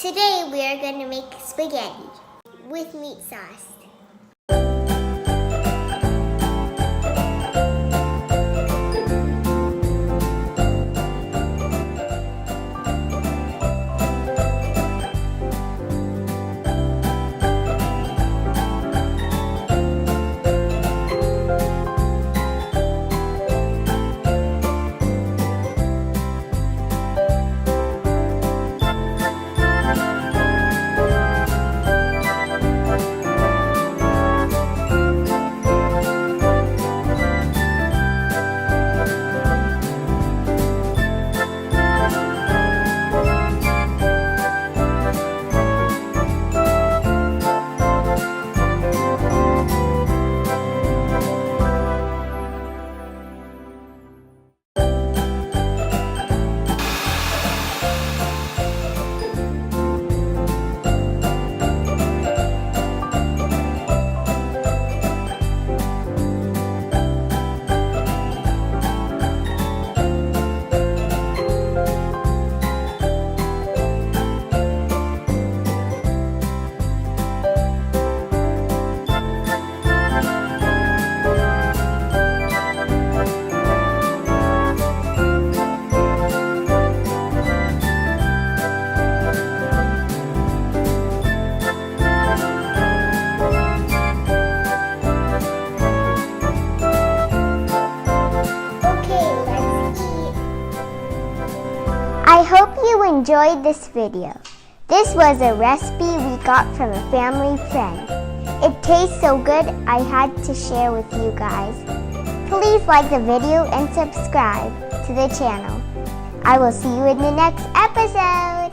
Today we are going to make spaghetti with meat sauce. I hope you enjoyed this video. This was a recipe we got from a family friend. It tastes so good I had to share with you guys. Please like the video and subscribe to the channel. I will see you in the next episode.